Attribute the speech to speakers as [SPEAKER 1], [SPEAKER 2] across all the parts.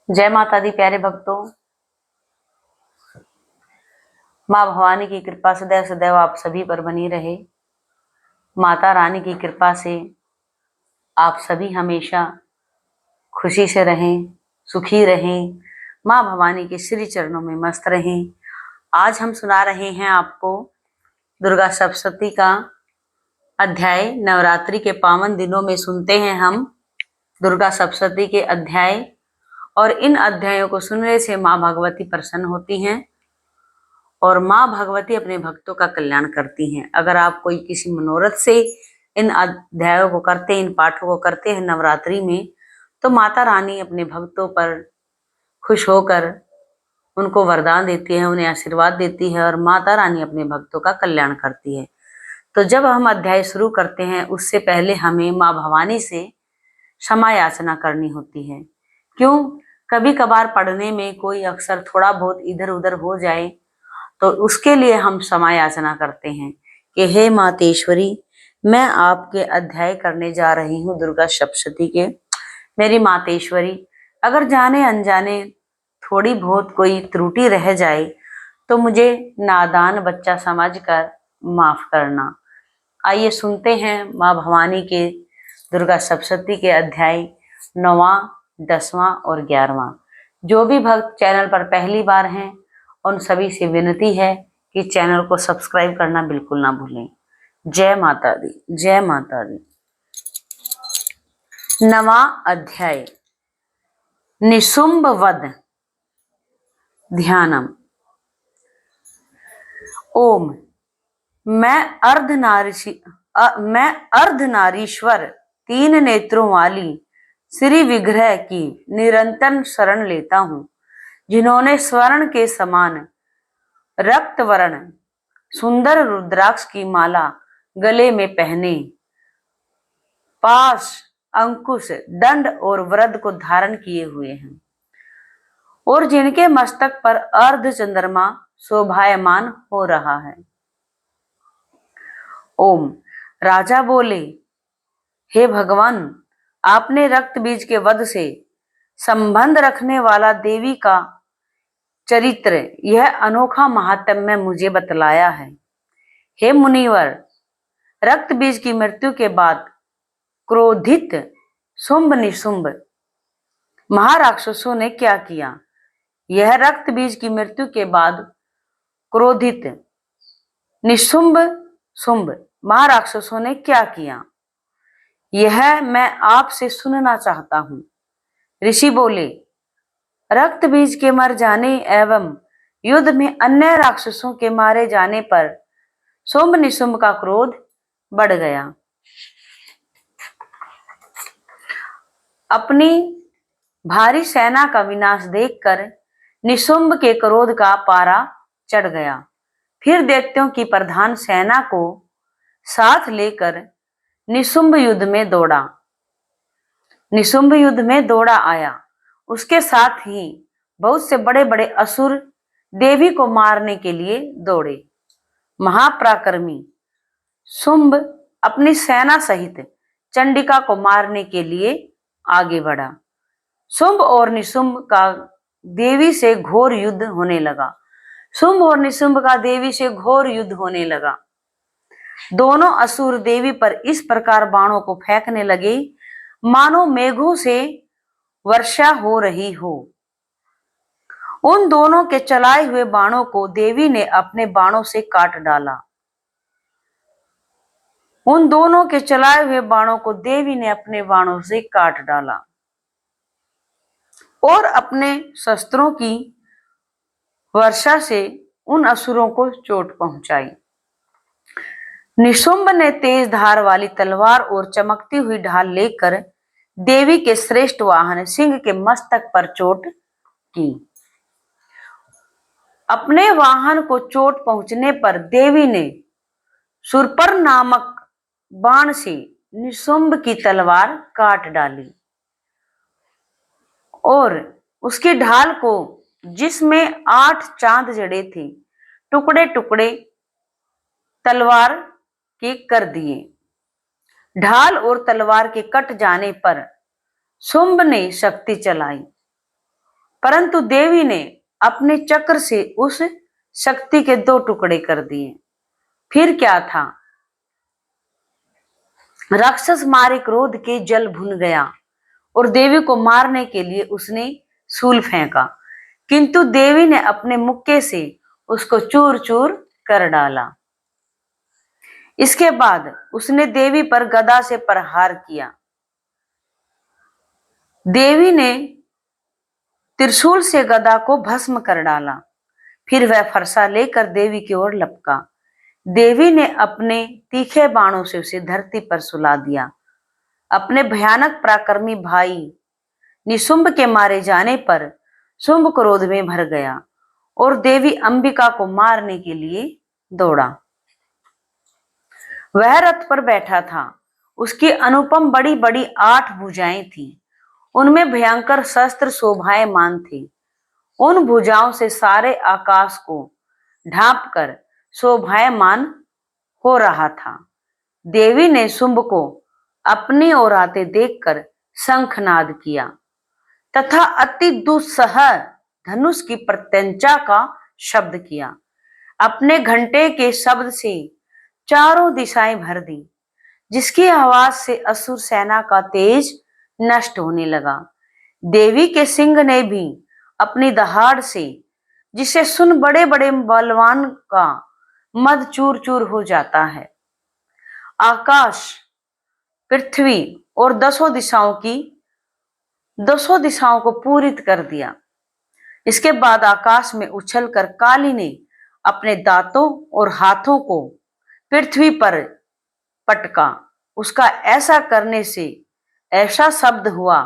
[SPEAKER 1] जय माता दी प्यारे भक्तों। माँ भवानी की कृपा सदैव सदैव आप सभी पर बनी रहे। माता रानी की कृपा से आप सभी हमेशा खुशी से रहें, सुखी रहें, माँ भवानी के श्री चरणों में मस्त रहें। आज हम सुना रहे हैं आपको दुर्गा सप्तशती का अध्याय। नवरात्रि के पावन दिनों में सुनते हैं हम दुर्गा सप्तशती के अध्याय, और इन अध्यायों को सुनने से माँ भगवती प्रसन्न होती हैं और माँ भगवती अपने भक्तों का कल्याण करती हैं। अगर आप कोई किसी मनोरथ से इन अध्यायों को करते, इन पाठों को करते हैं नवरात्रि में, तो माता रानी अपने भक्तों पर खुश होकर उनको वरदान देती है, उन्हें आशीर्वाद देती है और माता रानी अपने भक्तों का कल्याण करती है। तो जब हम अध्याय शुरू करते हैं उससे पहले हमें माँ भवानी से क्षमा याचना करनी होती है। क्यों? कभी कभार पढ़ने में कोई अक्षर थोड़ा बहुत इधर उधर हो जाए तो उसके लिए हम क्षमा याचना करते हैं कि हे मातेश्वरी, मैं आपके अध्याय करने जा रही हूँ दुर्गा सप्तशती के। मेरी मातेश्वरी, अगर जाने अनजाने थोड़ी बहुत कोई त्रुटि रह जाए तो मुझे नादान बच्चा समझकर माफ करना। आइए सुनते हैं माँ भवानी के दुर्गा सप्तशती के अध्याय 9वां, 10वां और 11वां। जो भी भक्त चैनल पर पहली बार हैं उन सभी से विनती है कि चैनल को सब्सक्राइब करना बिल्कुल ना भूलें। जय माता दी, जय माता दी। 9वां अध्याय, निशुंभ वध। ध्यानम। ओम। मैं अर्धनारीश्वर 3 नेत्रों वाली श्री विग्रह की निरंतर शरण लेता हूँ, जिन्होंने स्वर्ण के समान रक्त वर्ण सुंदर रुद्राक्ष की माला गले में पहने, पाश, अंकुश, दंड और वृद्ध को धारण किए हुए हैं और जिनके मस्तक पर अर्ध चंद्रमा शोभायमान हो रहा है। ओम। राजा बोले, हे भगवान, आपने रक्त बीज के वध से संबंध रखने वाला देवी का चरित्र, यह अनोखा महात्म्य मुझे बतलाया है। हे मुनिवर, रक्त बीज की मृत्यु के बाद क्रोधित शुंभ निशुंभ महाराक्षसों ने क्या किया? यह रक्त बीज की मृत्यु के बाद क्रोधित निशुंभ शुंभ महाराक्षसों ने क्या किया, यह मैं आपसे सुनना चाहता हूं। ऋषि बोले, रक्त बीज के मर जाने एवं युद्ध में अन्य राक्षसों के मारे जाने पर शुंभ निशुंभ का क्रोध बढ़ गया। अपनी भारी सेना का विनाश देखकर निशुंभ के क्रोध का पारा चढ़ गया। फिर दैत्यों की प्रधान सेना को साथ लेकर निशुंभ युद्ध में दौड़ा आया। उसके साथ ही बहुत से बड़े बड़े असुर देवी को मारने के लिए दौड़े। महापराक्रमी शुंभ अपनी सेना सहित चंडिका को मारने के लिए आगे बढ़ा। शुंभ और निशुंभ का देवी से घोर युद्ध होने लगा। दोनों असुर देवी पर इस प्रकार बाणों को फेंकने लगे मानो मेघों से वर्षा हो रही हो। उन दोनों के चलाए हुए बाणों को देवी ने अपने बाणों से काट डाला और अपने शस्त्रों की वर्षा से उन असुरों को चोट पहुंचाई। निशुंभ ने तेज धार वाली तलवार और चमकती हुई ढाल लेकर देवी के श्रेष्ठ वाहन सिंह के मस्तक पर चोट की। अपने वाहन को चोट पहुंचने पर देवी ने सुरपर नामक बाण से निशुंभ की तलवार काट डाली और उसकी ढाल को, जिसमें 8 चांद जड़े थे, टुकड़े टुकड़े तलवार के कर दिए। ढाल और तलवार के कट जाने पर शुंभ ने शक्ति चलाई परंतु देवी ने अपने चक्र से उस शक्ति के 2 टुकड़े कर दिए। फिर क्या था, राक्षस मारे क्रोध के जल भुन गया और देवी को मारने के लिए उसने शूल फेंका, किंतु देवी ने अपने मुक्के से उसको चूर चूर कर डाला। इसके बाद उसने देवी पर गदा से प्रहार किया। देवी ने त्रिशूल से गदा को भस्म कर डाला। फिर वह फरसा लेकर देवी की ओर लपका। देवी ने अपने तीखे बाणों से उसे धरती पर सुला दिया। अपने भयानक पराक्रमी भाई निशुंभ के मारे जाने पर शुंभ क्रोध में भर गया और देवी अंबिका को मारने के लिए दौड़ा। वह रथ पर बैठा था। उसकी अनुपम बड़ी बड़ी 8 भुजाएं थीं। उनमें भयंकर शस्त्र शोभायमान थे। उन भुजाओं से सारे आकाश को ढांप कर शोभायमान हो रहा था। देवी ने शुंभ को अपनी ओर आते देखकर शंखनाद किया तथा अति दुस्सह धनुष की प्रत्यंचा का शब्द किया। अपने घंटे के शब्द से चारों दिशाएं भर दी, जिसकी आवाज से असुर सेना का तेज नष्ट होने लगा। देवी के सिंह ने भी अपनी दहाड़ से, जिसे सुन बड़े बड़े बलवान का मद चूर चूर हो जाता है, आकाश, पृथ्वी और 10 दिशाओं को पूरित कर दिया। इसके बाद आकाश में उछलकर काली ने अपने दांतों और हाथों को पृथ्वी पर पटका। उसका ऐसा करने से ऐसा शब्द हुआ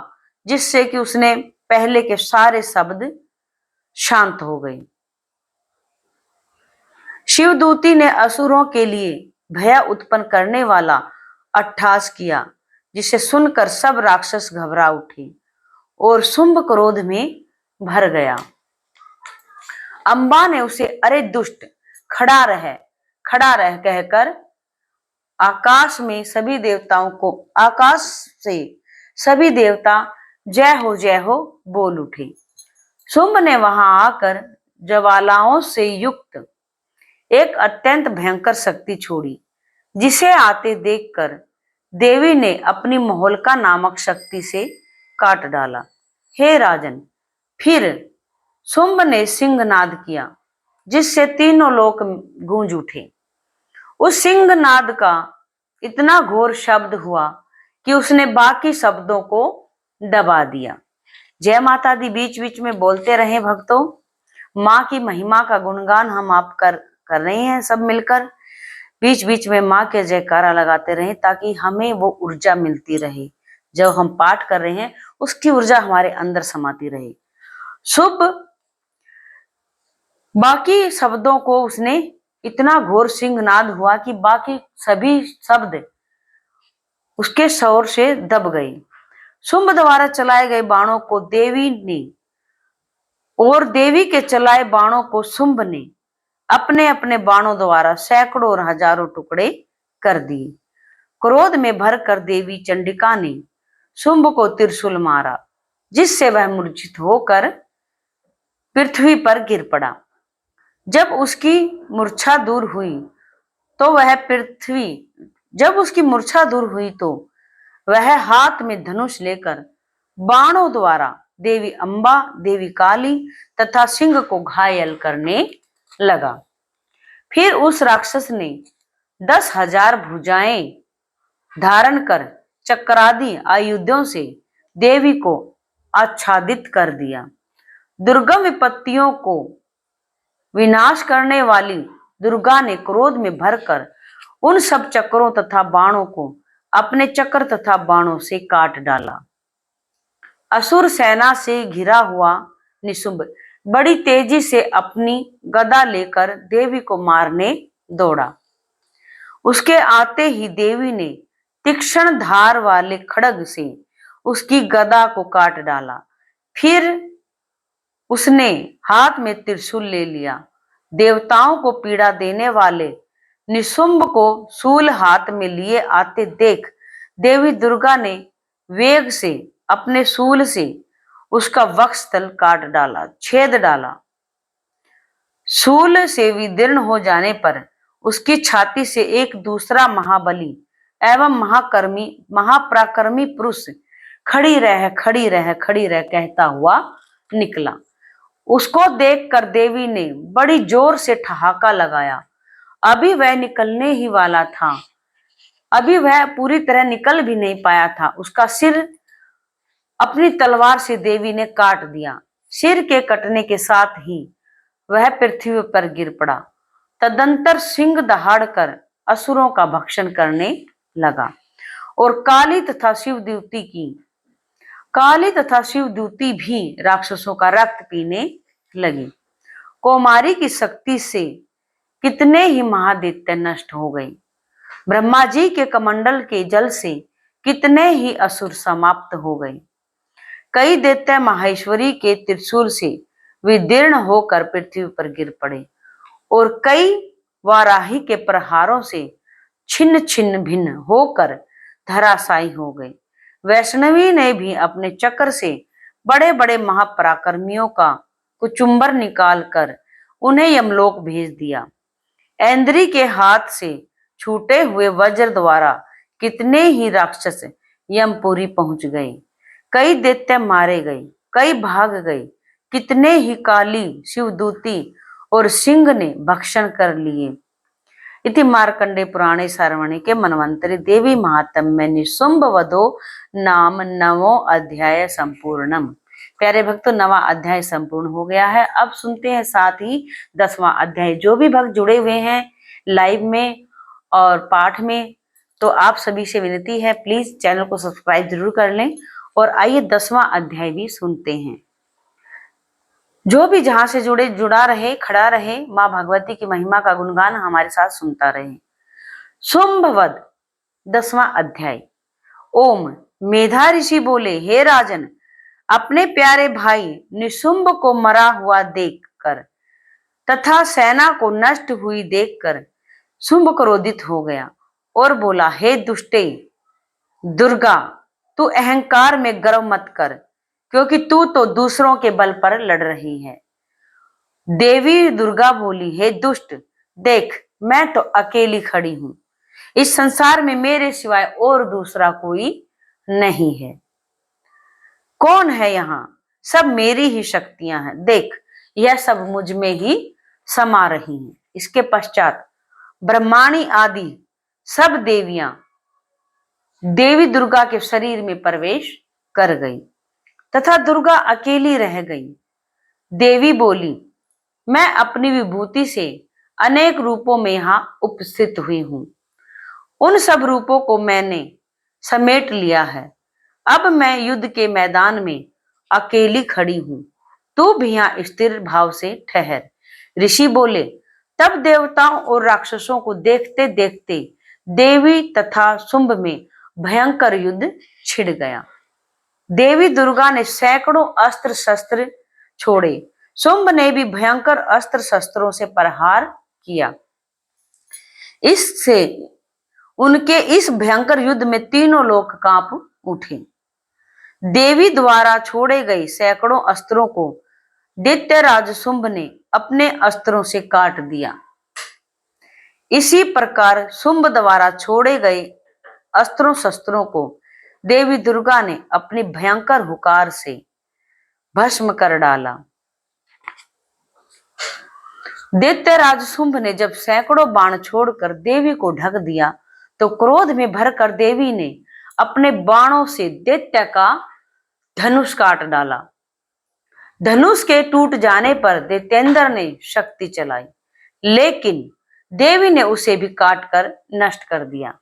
[SPEAKER 1] जिससे कि उसने पहले के सारे शब्द शांत हो गए। शिवदूती ने असुरों के लिए भय उत्पन्न करने वाला अट्टहास किया, जिसे सुनकर सब राक्षस घबरा उठे और शुंभ क्रोध में भर गया। अंबा ने उसे अरे दुष्ट, खड़ा रह कहकर आकाश से सभी देवता जय हो बोल उठे। शुंभ ने वहां आकर ज्वालाओं से युक्त एक अत्यंत भयंकर शक्ति छोड़ी, जिसे आते देखकर देवी ने अपनी मोहलका नामक शक्ति से काट डाला। हे राजन, फिर शुंभ ने सिंहनाद किया, जिससे तीनों लोक गूंज उठे। उस सिंहनाद का इतना घोर शब्द हुआ कि उसने बाकी शब्दों को दबा दिया। जय माता दी बीच बीच में बोलते रहे भक्तों। माँ की महिमा का गुणगान हम आप कर रहे हैं, सब मिलकर बीच बीच में माँ के जयकारा लगाते रहे, ताकि हमें वो ऊर्जा मिलती रहे। जब हम पाठ कर रहे हैं उसकी ऊर्जा हमारे अंदर समाती रहे। शुभ बाकी शब्दों को उसने इतना घोर सिंहनाद हुआ कि बाकी सभी शब्द उसके शोर से दब गए। शुंभ द्वारा चलाए गए बाणों को देवी ने और देवी के चलाए बाणों को शुंभ ने अपने अपने बाणों द्वारा सैकड़ों और हजारों टुकड़े कर दिए। क्रोध में भरकर देवी चंडिका ने शुंभ को त्रिशूल मारा, जिससे वह मूर्छित होकर पृथ्वी पर गिर पड़ा। जब उसकी मूर्छा दूर हुई तो वह हाथ में धनुष लेकर बाणों द्वारा देवी अंबा, देवी काली तथा सिंह को घायल करने लगा। फिर उस राक्षस ने 10,000 भुजाएं धारण कर चक्रादि आयुधों से देवी को आच्छादित कर दिया। दुर्गम विपत्तियों को विनाश करने वाली दुर्गा ने क्रोध में भरकर उन सब चक्रों तथा बाणों को अपने चक्र तथा बाणों से काट डाला। असुर सेना से घिरा हुआ निशुंभ बड़ी तेजी से अपनी गदा लेकर देवी को मारने दौड़ा। उसके आते ही देवी ने तीक्ष्ण धार वाले खड्ग से उसकी गदा को काट डाला। फिर उसने हाथ में त्रिशूल ले लिया। देवताओं को पीड़ा देने वाले निशुंभ को शूल हाथ में लिए आते देख देवी दुर्गा ने वेग से अपने शूल से उसका वक्षस्थल काट डाला, छेद डाला। शूल से विदीर्ण हो जाने पर उसकी छाती से एक दूसरा महाबली एवं महापराक्रमी पुरुष खड़ी रह खड़ी रह खड़ी रह कहता हुआ निकला। उसको देखकर देवी ने बड़ी जोर से ठहाका लगाया। अभी वह निकलने ही वाला था, अभी वह पूरी तरह निकल भी नहीं पाया था। उसका सिर अपनी तलवार से देवी ने काट दिया। सिर के कटने के साथ ही वह पृथ्वी पर गिर पड़ा। तदंतर सिंह दहाड़कर असुरों का भक्षण करने लगा और काली तथा शिवदूती भी राक्षसों का रक्त पीने लगी। कौमारी की शक्ति से कितने ही महादैत्य नष्ट हो गए। ब्रह्मा जी के कमंडल के जल से कितने ही असुर समाप्त हो गए। कई दैत्य माहेश्वरी के त्रिशूल से विदीर्ण होकर पृथ्वी पर गिर पड़े और कई वाराही के प्रहारों से छिन्न छिन्न भिन्न होकर धराशायी हो गए। वैष्णवी ने भी अपने चक्र से बड़े बड़े महापराक्रमियों का कुचुंबर निकालकर उन्हें यमलोक भेज दिया। ऐन्द्री के हाथ से छूटे हुए वज्र द्वारा कितने ही राक्षस यमपुरी पहुंच गए। कई दैत्य मारे गए, कई भाग गए। कितने ही काली, शिवदूती और सिंह ने भक्षण कर लिए। इति मार्कंडे पुराणे सारवणे के मनवंतरी देवी महात्म्य निशुंभ वधो नाम नवो अध्याय संपूर्णम। प्यारे भक्तों, 9वां अध्याय संपूर्ण हो गया है। अब सुनते हैं साथ ही 10वां अध्याय। जो भी भक्त जुड़े हुए हैं लाइव में और पाठ में, तो आप सभी से विनती है प्लीज चैनल को सब्सक्राइब जरूर कर लें। और आइए 10वां अध्याय भी सुनते हैं। जो भी जहां से जुड़ा रहे, खड़ा रहे, माँ भगवती की महिमा का गुणगान हमारे साथ सुनता रहे। शुंभवध 10वां अध्याय। ओम। मेधा ऋषि बोले, हे राजन, अपने प्यारे भाई निशुंभ को मरा हुआ देखकर तथा सेना को नष्ट हुई देखकर शुंभ क्रोधित हो गया और बोला, हे दुष्टे दुर्गा, तू अहंकार में गर्व मत कर, क्योंकि तू तो दूसरों के बल पर लड़ रही है। देवी दुर्गा बोली, हे दुष्ट, देख मैं तो अकेली खड़ी हूं। इस संसार में मेरे सिवाय और दूसरा कोई नहीं है। कौन है यहाँ? सब मेरी ही शक्तियां हैं। देख, यह सब मुझ में ही समा रही हैं। इसके पश्चात ब्रह्माणी आदि सब देवियां देवी दुर्गा के शरीर में प्रवेश कर गई तथा दुर्गा अकेली रह गई। देवी बोली, मैं अपनी विभूति से अनेक रूपों में यहाँ उपस्थित हुई हूं। उन सब रूपों को मैंने समेट लिया है। अब मैं युद्ध के मैदान में अकेली खड़ी हूं। तू भी यहाँ स्थिर भाव से ठहर। ऋषि बोले, तब देवताओं और राक्षसों को देखते देखते देवी तथा शुंभ में भयंकर युद्ध छिड़ गया। देवी दुर्गा ने सैकड़ों अस्त्र शस्त्र छोड़े। शुंभ ने भी भयंकर अस्त्र शस्त्रों से प्रहार किया। इससे उनके इस भयंकर युद्ध में तीनों लोक कांप उठे। देवी द्वारा छोड़े गए सैकड़ों अस्त्रों को दैत्यराज शुंभ ने अपने अस्त्रों से काट दिया। इसी प्रकार शुंभ द्वारा छोड़े गए अस्त्रों शस्त्रों को देवी दुर्गा ने अपनी भयंकर हुकार से भस्म कर डाला। दैत्यराज शुंभ ने जब सैकड़ों बाण छोड़कर देवी को ढक दिया, तो क्रोध में भरकर देवी ने अपने बाणों से दैत्य का धनुष काट डाला। धनुष के टूट जाने पर दैत्येंद्र ने शक्ति चलाई, लेकिन देवी ने उसे भी काटकर नष्ट कर दिया।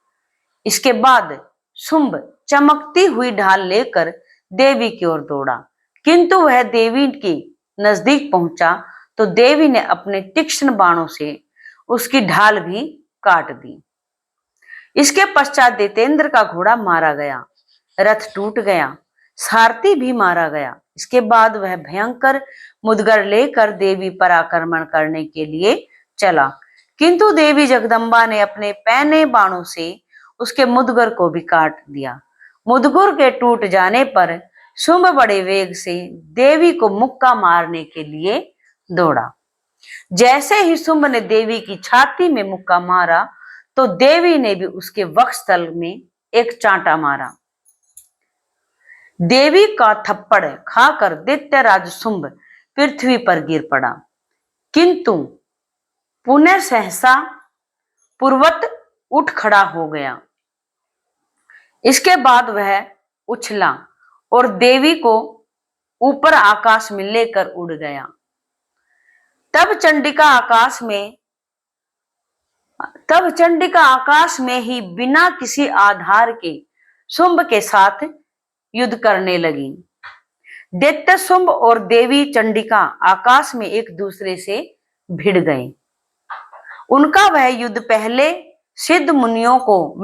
[SPEAKER 1] इसके बाद शुंभ चमकती हुई ढाल लेकर देवी की ओर दौड़ा, किंतु वह देवी के नजदीक पहुंचा तो देवी ने अपने तीक्ष्ण बाणों से उसकी ढाल भी काट दी। इसके पश्चात दैत्येंद्र का घोड़ा मारा गया, रथ टूट गया, सारथी भी मारा गया। इसके बाद वह भयंकर मुदगर लेकर देवी पर आक्रमण करने के लिए चला, किंतु देवी जगदम्बा ने अपने पैने बाणों से उसके मुदगर को भी काट दिया। मुदगर के टूट जाने पर शुंभ बड़े वेग से देवी को मुक्का मारने के लिए दौड़ा। जैसे ही शुंभ ने देवी की छाती में मुक्का मारा तो देवी ने भी उसके वक्षस्थल में एक चांटा मारा। देवी का थप्पड़ खाकर दैत्यराज शुंभ पृथ्वी पर गिर पड़ा, किंतु पुनः सहसा पूर्वत उठ खड़ा हो गया। इसके बाद वह उछला और देवी को ऊपर आकाश में लेकर उड़ गया। तब चंडिका आकाश में ही बिना किसी आधार के शुंभ के साथ युद्ध करने लगी। दैत्य शुंभ और देवी चंडिका आकाश में एक दूसरे से भिड़ गए। उनका वह युद्ध पहले सिद्ध मुनियों को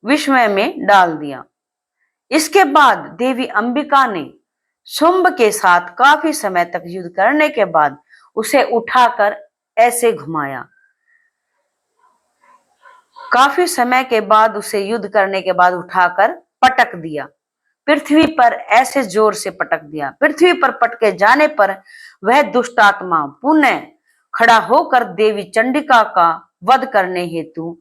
[SPEAKER 1] विस्मय में डाल दिया। इसके बाद देवी अंबिका ने शुंभ के साथ काफी समय तक युद्ध करने के बाद उसे उठाकर ऐसे घुमाया। काफी समय के बाद उसे युद्ध करने के बाद उठाकर पटक दिया, पृथ्वी पर ऐसे जोर से पटक दिया। पृथ्वी पर पटके जाने पर वह दुष्टात्मा पुनः खड़ा होकर देवी चंडिका का वध करने हेतु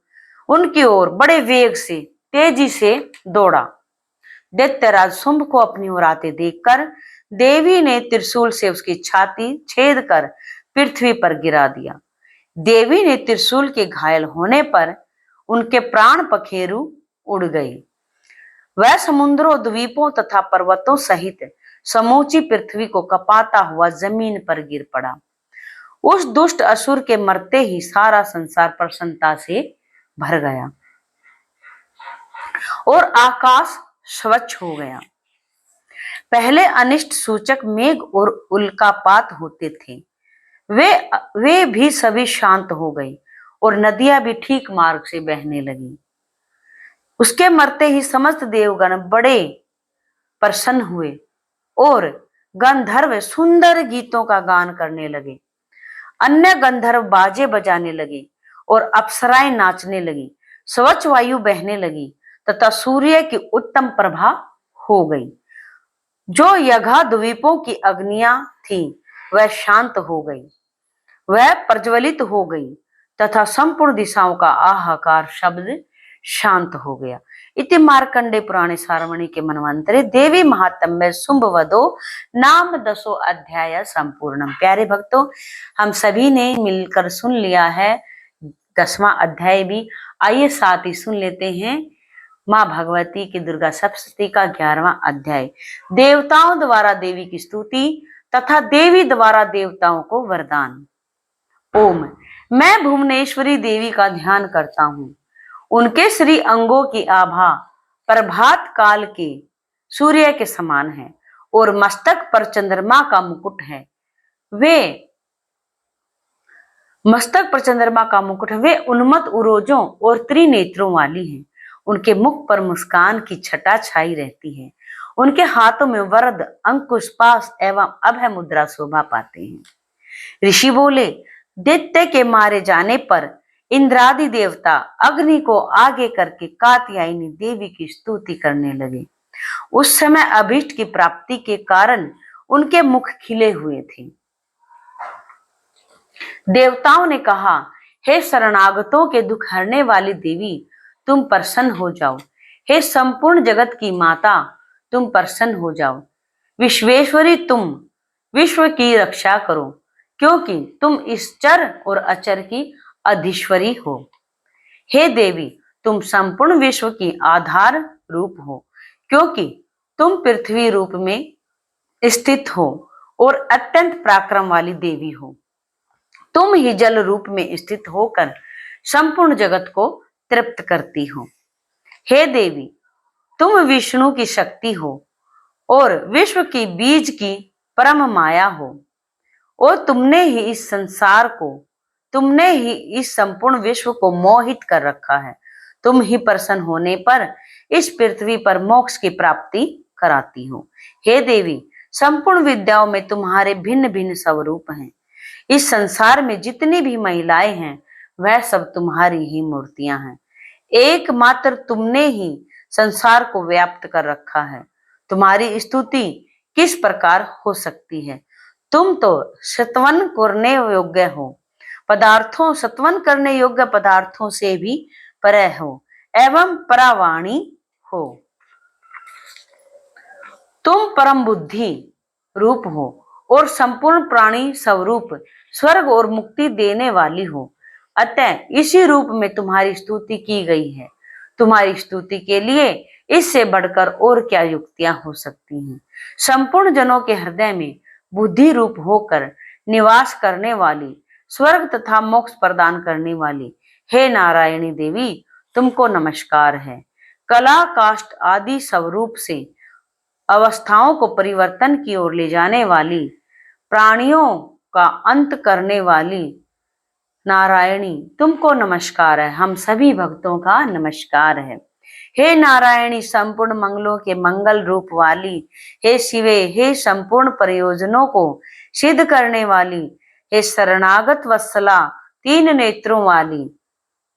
[SPEAKER 1] उनकी ओर बड़े वेग से तेजी से दौड़ा। दैत्यराज शुंभ को अपनी ओर आते देखकर देवी ने त्रिशूल से उसकी छाती छेद कर पृथ्वी पर गिरा दिया। देवी ने त्रिशूल के घायल होने पर उनके प्राण पखेरु उड़ गए। वह समुद्रों, द्वीपों तथा पर्वतों सहित समूची पृथ्वी को कपाता हुआ जमीन पर गिर पड़ा। उस दुष्ट असुर के मरते ही सारा संसार प्रसन्नता से भर गया और आकाश स्वच्छ हो गया। पहले अनिष्ट सूचक मेघ और उल्कापात होते थे, वे भी सभी शांत हो गई और नदियां भी ठीक मार्ग से बहने लगी। उसके मरते ही समस्त देवगण बड़े प्रसन्न हुए और गंधर्व सुंदर गीतों का गान करने लगे। अन्य गंधर्व बाजे बजाने लगे और अप्सराएं नाचने लगी। स्वच्छ वायु बहने लगी तथा सूर्य की उत्तम प्रभा हो गई। जो यज्ञ द्वीपों की अग्नियां थी वह शांत हो गई, वह प्रज्वलित हो गई तथा संपूर्ण दिशाओं का आहाकार शब्द शांत हो गया। इति मार्कंडे पुराणे सारमणि के मनवंतरे देवी महात्म्य शुंभ वधो नाम 10 अध्याय संपूर्णम। प्यारे भक्तों, हम सभी ने मिलकर सुन लिया है 10वां अध्याय भी। आइए साथ ही सुन लेते हैं माँ भगवती की दुर्गा सप्तशती का 11वां अध्याय, देवताओं द्वारा देवी की स्तुति तथा देवी द्वारा देवताओं को वरदान। ओम, मैं भुवनेश्वरी देवी का ध्यान करता हूँ। उनके श्री अंगों की आभा प्रभात काल के सूर्य के समान है और मस्तक पर चंद्रमा का मुकुट है। वे उन्मत्त उरोजों और त्रिनेत्रों वाली हैं। उनके मुख पर मुस्कान की छटा छाई रहती है। उनके हाथों में वरद, अंकुश, पाश एवं अभय मुद्रा शोभा पाते हैं। ऋषि बोले, दैत्य के मारे जाने पर इंद्रादि देवता अग्नि को आगे करके कात्यायनी देवी की स्तुति करने लगे। उस समय अभीष्ट की प्राप्ति के कारण उनके मुख खिले हुए थे। देवताओं ने कहा, हे शरणागतों के दुख हरने वाली देवी, तुम प्रसन्न हो जाओ। हे संपूर्ण जगत की माता, तुम प्रसन्न हो जाओ। विश्वेश्वरी, तुम विश्व की रक्षा करो, क्योंकि तुम इस चर और अचर की अधीश्वरी हो। हे देवी, तुम संपूर्ण विश्व की आधार रूप हो, क्योंकि तुम पृथ्वी रूप में स्थित हो और अत्यंत पराक्रम वाली देवी हो। तुम ही जल रूप में स्थित होकर संपूर्ण जगत को तृप्त करती हो। हे देवी, तुम विष्णु की शक्ति हो और विश्व की बीज की परम माया हो और तुमने ही इस संपूर्ण विश्व को मोहित कर रखा है। तुम ही प्रसन्न होने पर इस पृथ्वी पर मोक्ष की प्राप्ति कराती हो। हे देवी, संपूर्ण विद्याओं में तुम्हारे भिन्न भिन्न स्वरूप हैं। इस संसार में जितनी भी महिलाएं हैं वह सब तुम्हारी ही मूर्तियां हैं। एकमात्र तुमने ही संसार को व्याप्त कर रखा है। तुम्हारी स्तुति किस प्रकार हो सकती है? तुम तो सत्वन करने योग्य हो, पदार्थों सत्वन करने योग्य पदार्थों से भी परे हो एवं परावाणी हो। तुम परम बुद्धि रूप हो और संपूर्ण प्राणी स्वरूप स्वर्ग और मुक्ति देने वाली हो। अतः इसी रूप में तुम्हारी स्तुति की गई है। तुम्हारी स्तुति के लिए इससे बढ़कर और क्या युक्तियां हो सकती हैं? संपूर्ण जनों के हृदय में बुद्धि रूप होकर निवास करने वाली, स्वर्ग तथा मोक्ष प्रदान करने वाली, हे नारायणी देवी, तुमको नमस्कार है। कला काष्ठ आदि स्वरूप से अवस्थाओं को परिवर्तन की ओर ले जाने वाली, प्राणियों का अंत करने वाली नारायणी, तुमको नमस्कार है। हम सभी भक्तों का नमस्कार है। हे नारायणी, संपूर्ण मंगलों के मंगल रूप वाली, हे शिवे, हे संपूर्ण प्रयोजनों को सिद्ध करने वाली, हे शरणागत वत्सला, तीन नेत्रों वाली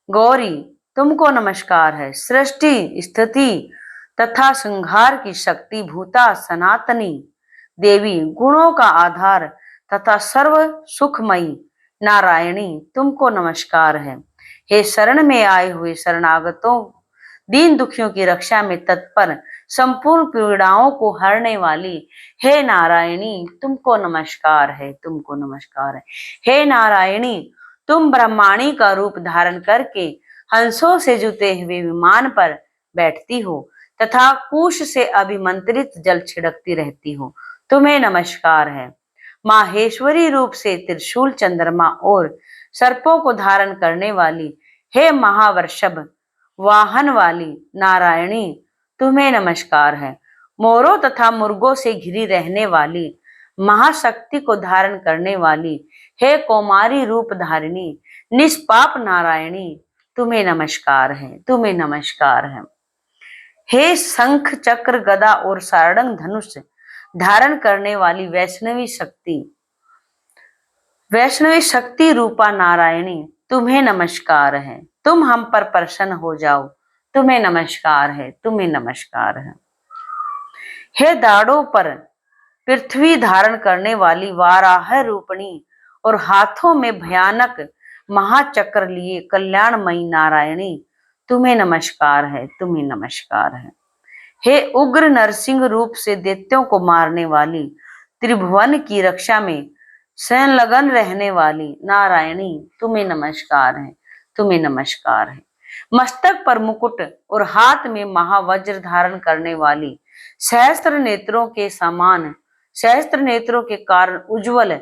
[SPEAKER 1] गौरी, तुमको नमस्कार है। सृष्टि स्थिति तथा संहार की शक्ति भूता सनातनी देवी, गुणों का आधार तथा सर्व सुखमयी नारायणी, तुमको नमस्कार है। हे शरण में आए हुए शरणागतों, दीन दुखियों की रक्षा में तत्पर, संपूर्ण पीड़ाओं को हरने वाली, हे नारायणी, तुमको नमस्कार है। तुमको नमस्कार है। हे नारायणी, तुम ब्रह्माणी का रूप धारण करके हंसों से जुते हुए विमान पर बैठती हो तथा कुश से अभिमंत्रित जल छिड़कती रहती हो। तुम्हें नमस्कार है। माहेश्वरी रूप से त्रिशूल, चंद्रमा और सर्पों को धारण करने वाली, हे महावर्षभ वाहन वाली नारायणी, तुम्हें नमस्कार है। मोरों तथा मुर्गों से घिरी रहने वाली, महाशक्ति को धारण करने वाली, हे कौमारी रूप धारिणी निष्पाप नारायणी, तुम्हें नमस्कार है। तुम्हें नमस्कार है। हे शंख चक्र गदा और सारंग धनुष धारण करने वाली वैष्णवी शक्ति रूपा नारायणी, तुम्हें नमस्कार है। तुम हम पर प्रसन्न हो जाओ। तुम्हें नमस्कार है। तुम्हें नमस्कार है। हे दाढ़ों पर पृथ्वी धारण करने वाली वाराह रूपणी और हाथों में भयानक महाचक्र लिए कल्याणमयी नारायणी, तुम्हें नमस्कार है। तुम्हें नमस्कार है। हे उग्र नरसिंह रूप से दैत्यों को मारने वाली, त्रिभुवन की रक्षा में संलग्न रहने वाली नारायणी, तुम्हें नमस्कार है। तुम्हें नमस्कार है। मस्तक पर मुकुट और हाथ में महावज्र धारण करने वाली, सहस्त्र नेत्रों के समान, सहस्त्र नेत्रों के कारण उज्जवल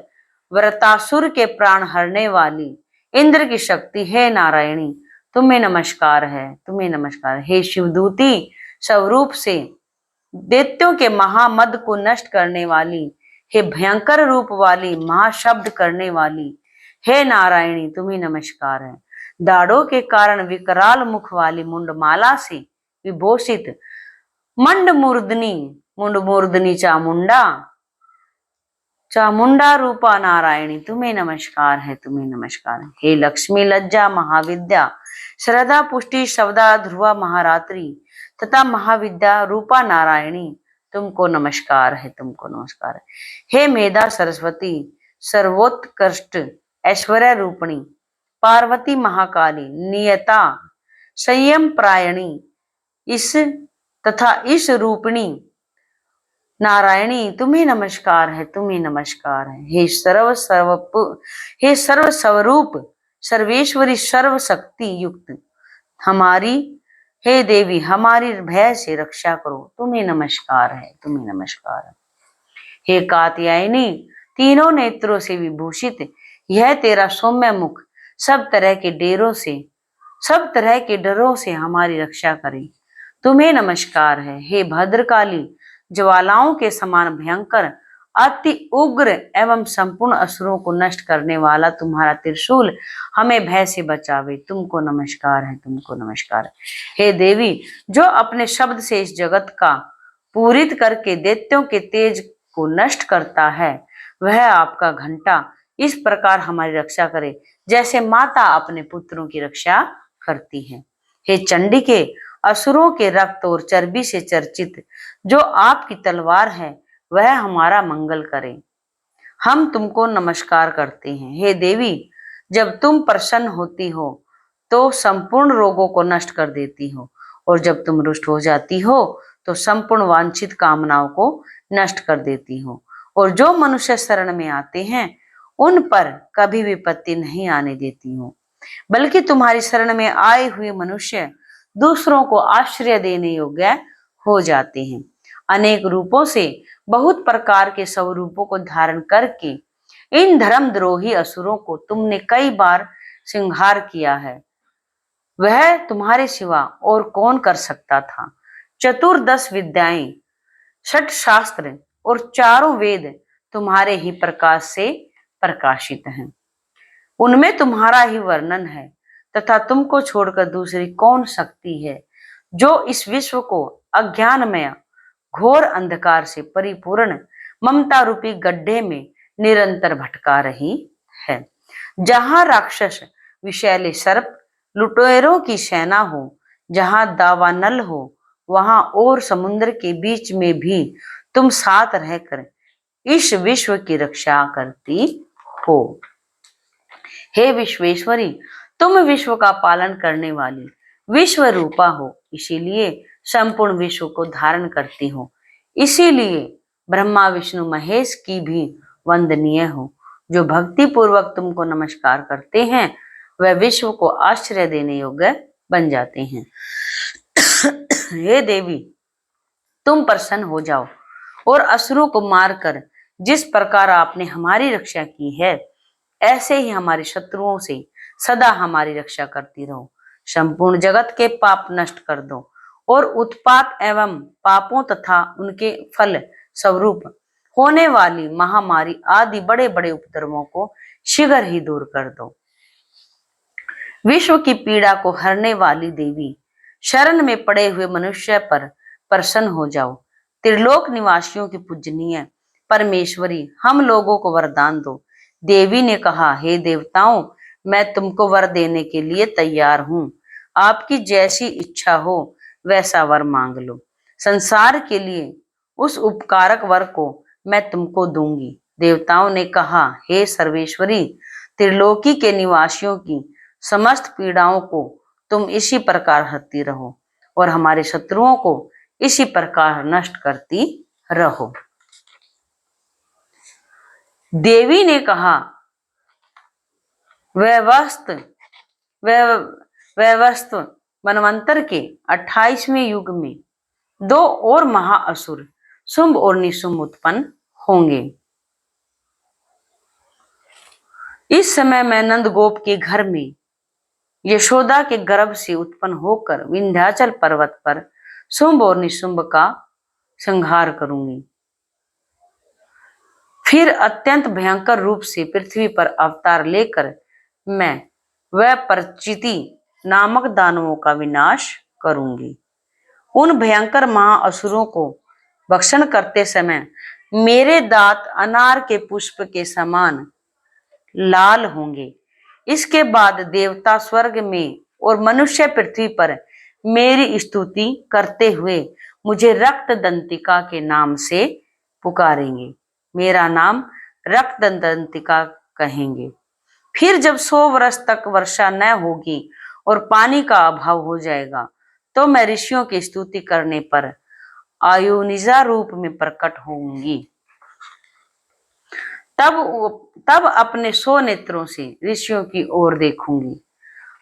[SPEAKER 1] वृतासुर के प्राण हरने वाली इंद्र की शक्ति, हे नारायणी, तुम्हें नमस्कार है। तुम्हें नमस्कार है। हे शिवदूती स्वरूप से दैत्यों के महामद को नष्ट करने वाली, हे भयंकर रूप वाली महाशब्द करने वाली, हे नारायणी, तुम्हें नमस्कार है। दाढ़ों के कारण विकराल मुख वाली, मुंडमाला से विभूषित मुंडमूर्धनी चामुंडा रूपा नारायणी, तुम्हें नमस्कार है। तुम्हें नमस्कार है। हे लक्ष्मी लज्जा महाविद्या श्रद्धा पुष्टि शब्दा ध्रुवा महारात्रि तथा महाविद्या रूपा नारायणी, तुमको नमस्कार है। तुमको नमस्कार है। हे मेधा सरस्वती सर्वोत्कृष्ट ऐश्वर्य रूपणी पार्वती महाकाली नियता संयम प्रायणी इस रूपिणी नारायणी, तुम्हें नमस्कार है। तुम्हें नमस्कार है। हे सर्व स्वरूप सर्वेश्वरी सर्वशक्ति युक्त हमारी, हे देवी, हमारी भय से रक्षा करो। तुम्हें नमस्कार है। तुम्हें नमस्कार है। हे कात्यायनी, तीनों नेत्रों से विभूषित यह तेरा सौम्य मुख सब तरह के डरों से हमारी रक्षा करे। तुम्हें नमस्कार है। हे भद्रकाली, ज्वालाओं के समान भयंकर अति उग्र एवं संपूर्ण असुरों को नष्ट करने वाला तुम्हारा त्रिशूल हमें भय से बचावे। तुमको नमस्कार है। तुमको नमस्कार है। हे देवी, जो अपने शब्द से इस जगत का पूरित करके दैत्यों के तेज को नष्ट करता है, वह आपका घंटा इस प्रकार हमारी रक्षा करे जैसे माता अपने पुत्रों की रक्षा करती है। हे चंडिके, असुरों के रक्त और चर्बी से चर्चित जो आपकी तलवार है वह हमारा मंगल करे। हम तुमको नमस्कार करते हैं। हे देवी, जब तुम प्रसन्न होती हो तो संपूर्ण रोगों को नष्ट कर देती हो, और जब तुम रुष्ट हो जाती हो तो संपूर्ण वांछित कामनाओं को नष्ट कर देती हो, और जो मनुष्य शरण में आते हैं उन पर कभी विपत्ति नहीं आने देती हो, बल्कि तुम्हारी शरण में आए हुए मनुष्य दूसरों को आश्रय देने योग्य हो जाते हैं। अनेक रूपों से बहुत प्रकार के स्वरूपों को धारण करके इन धर्मद्रोही असुरों को तुमने कई बार संहार किया है। वह तुम्हारे सिवा और कौन कर सकता था। चतुर्दश विद्याएं, षट शास्त्र और चारों वेद तुम्हारे ही प्रकाश से प्रकाशित हैं। उनमें तुम्हारा ही वर्णन है, तथा तुमको छोड़कर दूसरी कौन शक्ति है जो इस विश्व को अज्ञानमय घोर अंधकार से परिपूर्ण ममता रूपी गड्ढे में निरंतर भटका रही है। जहां राक्षस विषैले सर्प लुटेरों की सेना हो, जहां दावानल हो, वहां और समुद्र के बीच में भी तुम साथ रहकर इस विश्व की रक्षा करती हो। हे विश्वेश्वरी, तुम विश्व का पालन करने वाली विश्व रूपा हो, इसीलिए संपूर्ण विश्व को धारण करती हो। इसीलिए ब्रह्मा विष्णु महेश की भी वंदनीय हो। जो भक्ति पूर्वक तुमको नमस्कार करते हैं वह विश्व को आश्रय देने योग्य बन जाते हैं। हे देवी, तुम प्रसन्न हो जाओ और असुरों को मारकर जिस प्रकार आपने हमारी रक्षा की है, ऐसे ही हमारे शत्रुओं से सदा हमारी रक्षा करती रहो। संपूर्ण जगत के पाप नष्ट कर दो और उत्पात एवं पापों तथा उनके फल स्वरूप होने वाली महामारी आदि बड़े बड़े उपद्रवों को शीघ्र ही दूर कर दो। विश्व की पीड़ा को हरने वाली देवी, शरण में पड़े हुए मनुष्य पर प्रसन्न हो जाओ। त्रिलोक निवासियों की पूजनीय परमेश्वरी, हम लोगों को वरदान दो। देवी ने कहा, हे देवताओं, मैं तुमको वर देने के लिए तैयार हूँ। आपकी जैसी इच्छा हो वैसा वर मांग लो। संसार के लिए उस उपकारक वर को मैं तुमको दूंगी। देवताओं ने कहा, हे सर्वेश्वरी, त्रिलोकी के निवासियों की समस्त पीड़ाओं को तुम इसी प्रकार हरती रहो और हमारे शत्रुओं को इसी प्रकार नष्ट करती रहो। देवी ने कहा, वैवस्त्र मनवंतर के 28वें युग में दो और महाअसुर शुंभ और निशुंभ उत्पन्न होंगे। इस समय मैं नंदगोप के घर में यशोदा के गर्भ से उत्पन्न होकर विंध्याचल पर्वत पर शुंभ और निशुंभ का संहार करूंगी। फिर अत्यंत भयंकर रूप से पृथ्वी पर अवतार लेकर मैं वह परचिति नामक दानवों का विनाश करूंगी। उन भयंकर महाअसुरों को भक्षण करते समय मेरे दांत अनार के पुष्प के समान लाल होंगे। इसके बाद देवता स्वर्ग में और मनुष्य पृथ्वी पर मेरी स्तुति करते हुए मुझे रक्त दंतिका के नाम से पुकारेंगे। मेरा नाम रक्त दंतिका कहेंगे। फिर जब 100 वर्ष तक वर्षा न होगी और पानी का अभाव हो जाएगा, तो मैं ऋषियों की स्तुति करने पर आयुनिजा रूप में प्रकट होंगी। तब अपने 100 नेत्रों से ऋषियों की ओर देखूंगी।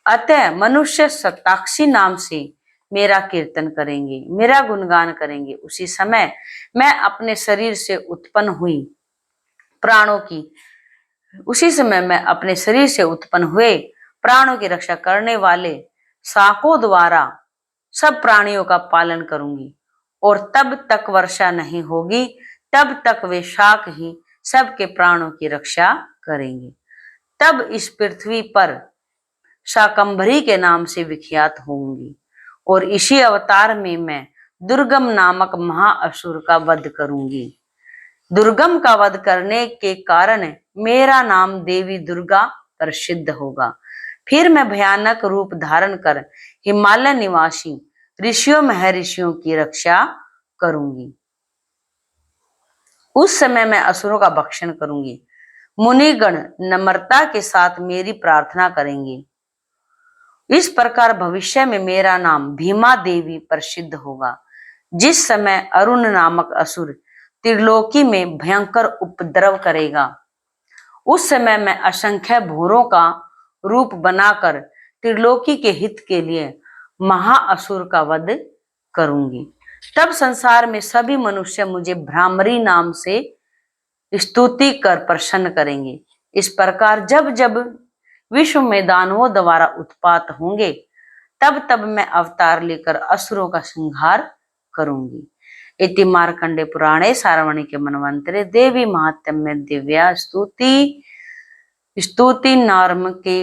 [SPEAKER 1] अतः मनुष्य सताक्षी नाम से मेरा कीर्तन करेंगे, मेरा गुणगान करेंगे। उसी समय मैं अपने शरीर से उत्पन्न हुए प्राणों की रक्षा करने वाले शाकों द्वारा सब प्राणियों का पालन करूंगी, और तब तक वर्षा नहीं होगी, तब तक वे शाक ही सबके प्राणों की रक्षा करेंगे। तब इस पृथ्वी पर शाकंभरी के नाम से विख्यात होंगी, और इसी अवतार में मैं दुर्गम नामक महाअसुर का वध करूंगी। दुर्गम का वध करने के कारण मेरा नाम देवी दुर्गा प्रसिद्ध होगा। फिर मैं भयानक रूप धारण कर हिमालय निवासी ऋषियों महर्षियों की रक्षा करूंगी। उस समय मैं असुरों का भक्षण करूंगी। मुनिगण नम्रता के साथ मेरी प्रार्थना करेंगे। इस प्रकार भविष्य में मेरा नाम भीमा देवी प्रसिद्ध होगा। जिस समय अरुण नामक असुर त्रिलोकी में भयंकर उपद्रव करेगा, उस समय मैं असंख्य भूरों का रूप बनाकर त्रिलोकी के हित के लिए महाअसुर का वध करूंगी। तब संसार में सभी मनुष्य मुझे भ्रामरी नाम से स्तुति कर प्रसन्न करेंगे। इस प्रकार जब जब विश्व में दानवों द्वारा उत्पात होंगे, तब तब मैं अवतार लेकर असुरों का संहार करूंगी। इति मार्कंडे पुराणे सारवणिके मनवंतरे देवी महात्म्य दिव्या स्तुति स्तुति नाम के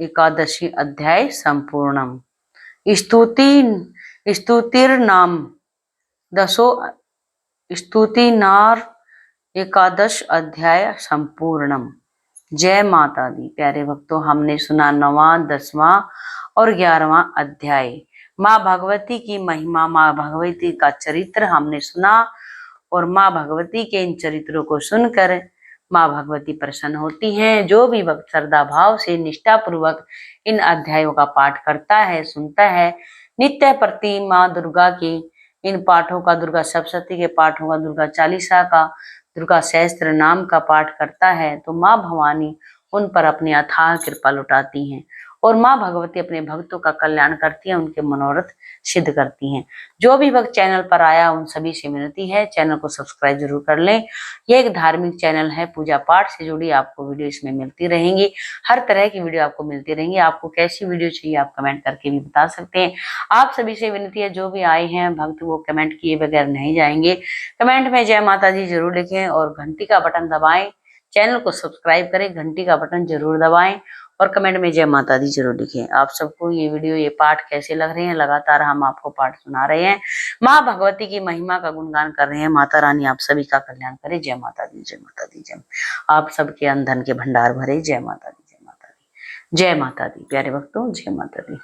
[SPEAKER 1] एकादशी अध्याय संपूर्णम। स्तुतिर्नाम दशो स्तुति नार एकादश अध्याय संपूर्णम। जय माता दी। प्यारे भक्तों, हमने सुना 9वां, 10वां और 11वां अध्याय। माँ भगवती की महिमा, माँ भगवती का चरित्र हमने सुना और माँ भगवती के इन चरित्रों को सुनकर माँ भगवती प्रसन्न होती हैं। जो भी भक्त श्रद्धा भाव से निष्ठा पूर्वक इन अध्यायों का पाठ करता है, सुनता है, नित्य प्रति माँ दुर्गा की इन पाठों का, दुर्गा सप्तशती के पाठों का, दुर्गा चालीसा का, दुर्गा सहस्त्र नाम का पाठ करता है, तो माँ भवानी उन पर अपनी अथाह कृपा लुटाती हैं और माँ भगवती अपने भक्तों का कल्याण करती हैं, उनके मनोरथ सिद्ध करती हैं। जो भी भक्त चैनल पर आया उन सभी से विनती है चैनल को सब्सक्राइब जरूर कर लें। यह एक धार्मिक चैनल है, पूजा पाठ से जुड़ी आपको वीडियो इसमें मिलती रहेंगी। हर तरह की वीडियो आपको मिलती रहेंगी। आपको कैसी वीडियो चाहिए आप कमेंट करके भी बता सकते हैं। आप सभी से विनती है, जो भी आए हैं भक्त वो कमेंट किए बगैर नहीं जाएंगे। कमेंट में जय माता दी जरूर लिखें और घंटी का बटन दबाएं। चैनल को सब्सक्राइब करें, घंटी का बटन जरूर दबाएं और कमेंट में जय माता दी जरूर लिखें। आप सबको ये वीडियो, ये पाठ कैसे लग रहे हैं? लगातार हम आपको पाठ सुना रहे हैं, माँ भगवती की महिमा का गुणगान कर रहे हैं। माता रानी आप सभी का कल्याण करे। जय माता दी, जय माता दी, जय। आप सबके अंधन के भंडार भरे। जय माता दी, जय माता दी, जय माता दी। प्यारे भक्तों, जय माता दी।